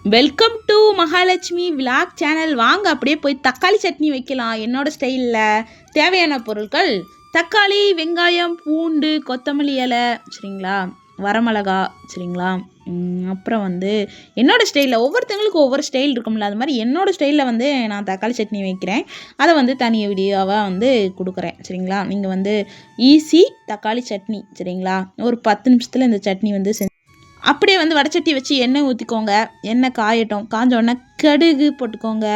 Welcome to Mahalakshmi vlog channel. வாங்க அப்படியே போய் தக்காளி சட்னி வைக்கலாம் என்னோடய ஸ்டைலில். தேவையான பொருட்கள்: தக்காளி, வெங்காயம், பூண்டு, கொத்தமல்லி இலை, சரிங்களா, வரமிளகா, சரிங்களா. அப்புறம் என்னோடய ஸ்டைலில் ஒவ்வொருத்தவங்களுக்கும் ஒவ்வொரு ஸ்டைல் இருக்கும்ல, அது மாதிரி என்னோடய ஸ்டைலில் நான் தக்காளி சட்னி வைக்கிறேன். அதை தனி வீடியோவாக கொடுக்குறேன், சரிங்களா. நீங்கள் ஈஸி தக்காளி சட்னி, சரிங்களா, ஒரு 10 நிமிஷத்தில் இந்த சட்னி அப்படியே வடச்சட்டி வச்சு எண்ணெய் ஊற்றிக்கோங்க. எண்ணெய் காயட்டும். காஞ்ச உடனே கடுகு போட்டுக்கோங்க.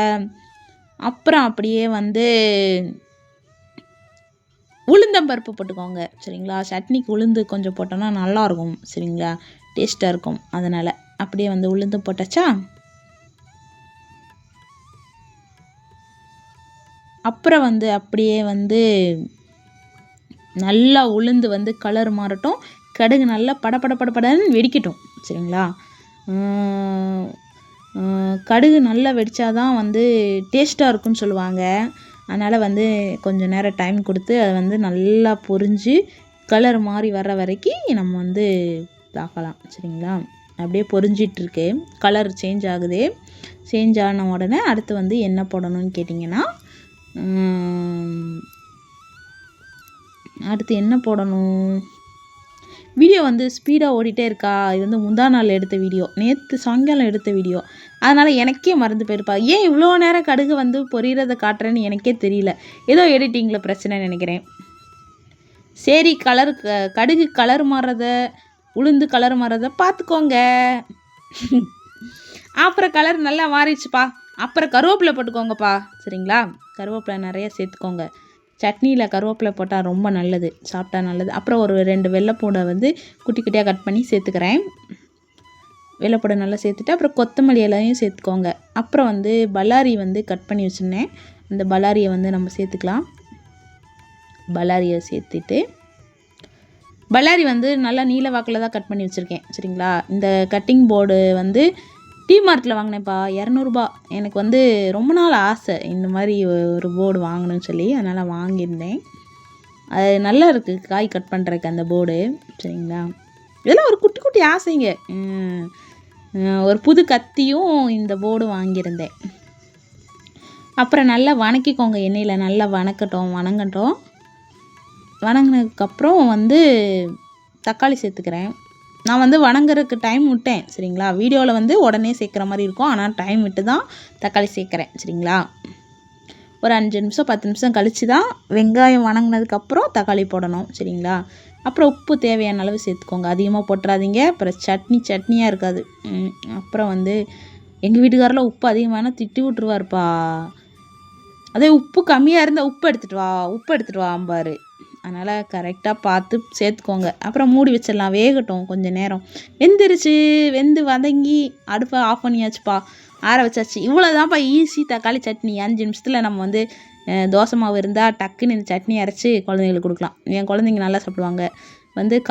அப்புறம் அப்படியே உளுந்தம்பருப்பு போட்டுக்கோங்க, சரிங்களா. சட்னிக்கு உளுந்து கொஞ்சம் போட்டோன்னா நல்லாயிருக்கும், சரிங்களா, டேஸ்ட்டாக இருக்கும். அதனால் அப்படியே உளுந்து போட்டாச்சா. அப்புறம் அப்படியே நல்லா உளுந்து கலர் மாறட்டும். கடுகு நல்லா படன்னு வெடிக்கட்டும், சரிங்களா. கடுகு நல்லா வெடித்தாதான் டேஸ்ட்டாக இருக்குன்னு சொல்லுவாங்க. அதனால் கொஞ்சம் நேரம் டைம் கொடுத்து அதை நல்லா பொரிஞ்சு கலர் மாறி வர்ற வரைக்கும் நம்ம பார்க்கலாம், சரிங்களா. அப்படியே பொரிஞ்சிட்ருக்கு, கலர் சேஞ்ச் ஆகுது. சேஞ்ச் ஆன உடனே அடுத்து என்ன போடணும்னு கேட்டிங்கன்னா, அடுத்து என்ன போடணும்? வீடியோ ஸ்பீடாக ஓடிட்டே இருக்கா. இது முந்தா நாள் எடுத்த வீடியோ, நேற்று சாயங்காலம் எடுத்த வீடியோ. அதனால் எனக்கே மறந்து போயிருப்பா. ஏன் இவ்வளோ நேரம் கடுகு பொரியிறதை காட்டுறேன்னு எனக்கே தெரியல. ஏதோ எடிட்டிங்கில் பிரச்சனைன்னு நினைக்கிறேன். சரி, கடுகு கலர் மாறுறத, உளுந்து கலர் மாறுறத பார்த்துக்கோங்க. அப்புறம் கலர் நல்லா மாறிடுச்சுப்பா. அப்புறம் கருவேப்பிலை போட்டுக்கோங்கப்பா, சரிங்களா. கருவேப்பிலை நிறைய சேர்த்துக்கோங்க. சட்னியில் கருவேப்பிலை போட்டால் ரொம்ப நல்லது, சாப்பிட்டா நல்லது. அப்புறம் ஒரு 2 வெள்ளைப்பூடை குட்டி குட்டியாக கட் பண்ணி சேர்த்துக்கிறேன். வெள்ளைப்பூடை நல்லா சேர்த்துட்டு அப்புறம் கொத்தமல்லி இலையும் சேர்த்துக்கோங்க. அப்புறம் பல்லாரி கட் பண்ணி வச்சுருந்தேன். அந்த பல்லாரியை நம்ம சேர்த்துக்கலாம். பல்லாரியை சேர்த்துட்டு, பல்லாரி நல்லா நீல வாக்கில் தான் கட் பண்ணி வச்சுருக்கேன், சரிங்களா. இந்த கட்டிங் போர்டு டிமார்ட்டில் வாங்கினேன்ப்பா, 200 ரூபா. எனக்கு ரொம்ப நாள் ஆசை இந்த மாதிரி ஒரு போர்டு வாங்கணும்னு சொல்லி, அதனால் வாங்கியிருந்தேன். அது நல்லா இருக்குது காய் கட் பண்ணுறதுக்கு அந்த போர்டு, சரிங்களா. இதெல்லாம் ஒரு குட்டி குட்டி ஆசைங்க. ஒரு புது கத்தியும் இந்த போர்டு வாங்கியிருந்தேன். அப்புறம் நல்லா வணக்கிக்கோங்க, எண்ணெயில் நல்லா வணங்கட்டும். வணங்கினதுக்கப்புறம் தக்காளி சேர்த்துக்கிறேன். நான் வணங்குறதுக்கு டைம் விட்டேன், சரிங்களா. வீடியோவில் உடனே சேர்க்குற மாதிரி இருக்கும், ஆனால் டைம் விட்டு தான் தக்காளி சேர்க்குறேன், சரிங்களா. ஒரு 5 நிமிஷம் 10 நிமிஷம் கழித்து தான் வெங்காயம் வணங்கினதுக்கப்புறம் தக்காளி போடணும், சரிங்களா. அப்புறம் உப்பு தேவையான அளவு சேர்த்துக்கோங்க. அதிகமாக போட்டுறாதீங்க, அப்புறம் சட்னியாக இருக்காது. அப்புறம் எங்கள் வீட்டுக்காரெலாம் உப்பு அதிகமான திட்டி விட்ருவார்ப்பா. அதே உப்பு கம்மியாக இருந்தால் உப்பு எடுத்துகிட்டு வா அம்பார். அதனால் கரெக்டாக பார்த்து சேர்த்துக்கோங்க. அப்புறம் மூடி வச்சிடலாம், வேகட்டும் கொஞ்சம் நேரம். வெந்து வதங்கி அடுப்பை ஆஃப் பண்ணியாச்சுப்பா, ஆற வச்சாச்சு. இவ்வளோதான்ப்பா ஈஸி தக்காளி சட்னி. 5 நிமிஷத்தில் நம்ம தோசை மாவு இருந்தால் டக்குன்னு இந்த சட்னி அரைச்சி குழந்தைங்களுக்கு கொடுக்கலாம். என் குழந்தைங்க நல்லா சாப்பிடுவாங்க.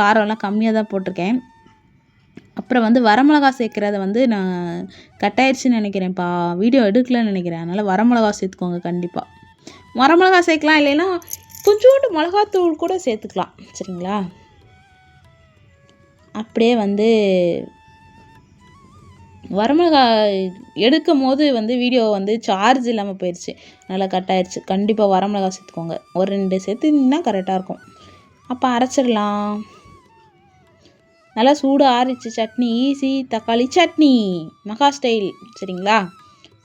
காரம்லாம் கம்மியாக தான் போட்டிருக்கேன். அப்புறம் வரமிளகா சேர்க்குறத நான் கட்டாயிடுச்சுன்னு நினைக்கிறேன்ப்பா, வீடியோ எடுக்கலன்னு நினைக்கிறேன். அதனால் வரமிளகா சேர்த்துக்கோங்க கண்டிப்பாக. வரமிளகா சேர்க்கலாம், இல்லைன்னா கொஞ்சோண்டு மிளகாத்தூள் கூட சேர்த்துக்கலாம், சரிங்களா. அப்படியே வரமிளகாய் எடுக்கும் போது வீடியோ சார்ஜ் இல்லாமல் போயிடுச்சு, நல்லா கட் ஆயிடுச்சு. கண்டிப்பாக வரமிளகா சேர்த்துக்கோங்க. ஒரு 2 சேர்த்துனா கரெக்டாக இருக்கும். அப்போ அரைச்சிடலாம். நல்லா சூடு ஆறிச்சு சட்னி. ஈஸி தக்காளி சட்னி மகா ஸ்டைல், சரிங்களா.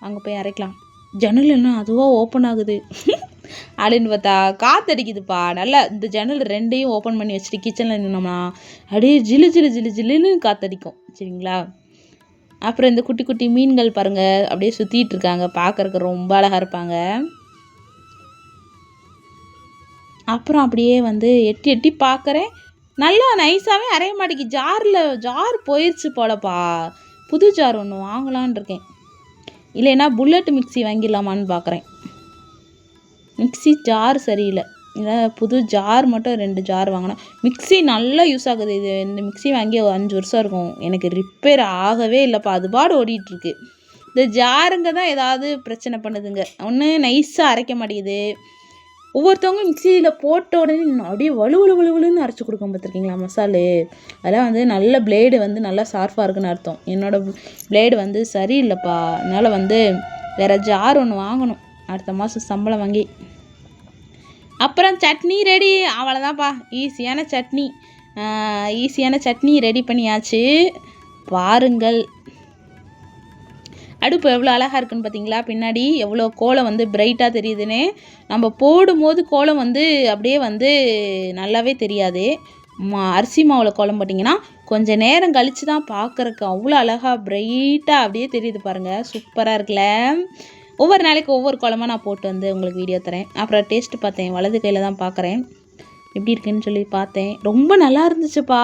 அங்கே போய் அரைக்கலாம். ஜன்னல் என்ன அதுவாக ஓப்பன் ஆகுது அப்படின்னு பார்த்தா காற்றடிக்குதுப்பா. நல்லா இந்த ஜன்னல் 2ஐயும் ஓப்பன் பண்ணி வச்சுட்டு கிச்சனில் நின்னோம்னா அப்படியே ஜில்லுன்னு காற்றடிக்கும், சரிங்களா. அப்புறம் இந்த குட்டி குட்டி மீன்கள் பாருங்கள், அப்படியே சுற்றிட்டு இருக்காங்க, பார்க்குறக்கு ரொம்ப அழகாக இருப்பாங்க. அப்புறம் அப்படியே எட்டி பார்க்குறேன், நல்லா நைஸாகவே அரைய மாட்டேங்கி. ஜார் போயிடுச்சு போலப்பா. புது ஜார் ஒன்று வாங்கலான் இருக்கேன், இல்லைன்னா புல்லட் மிக்ஸி வாங்கிடலாமான்னு பார்க்குறேன். மிக்ஸி ஜார் சரியில்லை, இல்லை புது ஜார் மட்டும் 2 ஜார் வாங்கினேன். மிக்ஸி நல்லா யூஸ் ஆகுது. இந்த மிக்ஸி வாங்கி 5 வருஷம் இருக்கும், எனக்கு ரிப்பேர் ஆகவே இல்லைப்பா, அது பாடு ஓடிட்டுருக்கு. இந்த ஜாருங்க தான் ஏதாவது பிரச்சனை பண்ணுதுங்க. ஒன்று நைஸாக அரைக்க மாட்டேங்குது, ஒவ்வொருத்தவங்க மிக்சியில் போட்ட உடனே அப்படியே வலுவலுன்னு அரைச்சி கொடுக்கும் பார்த்துருக்கீங்களா மசாலு. அதெல்லாம் வந்து நல்ல பிளேடு வந்து நல்லா ஷார்ப்பாக இருக்குன்னு அர்த்தம். என்னோடய பிளேடு வந்து சரியில்லைப்பா, அதனால் வந்து வேறு ஜார் ஒன்று வாங்கணும் அடுத்த மாதம் சம்பளம் வாங்கி. அப்புறம் சட்னி ரெடி, அவ்வளோதான்ப்பா. ஈஸியான சட்னி ரெடி பண்ணியாச்சு பாருங்கள். அடுப்பு எவ்வளோ அழகாக இருக்குன்னு பார்த்தீங்களா, பின்னாடி எவ்வளோ கோலம் வந்து பிரைட்டாக தெரியுதுன்னு. நம்ம போடும்போது கோலம் வந்து அப்படியே வந்து நல்லாவே தெரியாது. அரிசி மாவில் கோலம் போட்டிங்கன்னா கொஞ்சம் நேரம் கழித்து தான் பார்க்குறக்கு அவ்வளோ அழகாக பிரைட்டாக அப்படியே தெரியுது பாருங்கள். சூப்பராக இருக்குல்ல. ஒவ்வொரு நாளைக்கு ஒவ்வொரு கோலமாக நான் போட்டு வந்து உங்களுக்கு வீடியோ தரேன். அப்புறம் டேஸ்ட்டு பார்த்தேன், வலது கையில் தான் பார்க்குறேன் எப்படி இருக்குன்னு சொல்லி பார்த்தேன். ரொம்ப நல்லா இருந்துச்சுப்பா.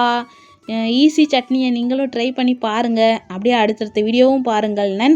ஈஸி சட்னியை நீங்களும் ட்ரை பண்ணி பாருங்கள். அப்படியே அடுத்தடுத்த வீடியோவும் பாருங்கள். நன்றி.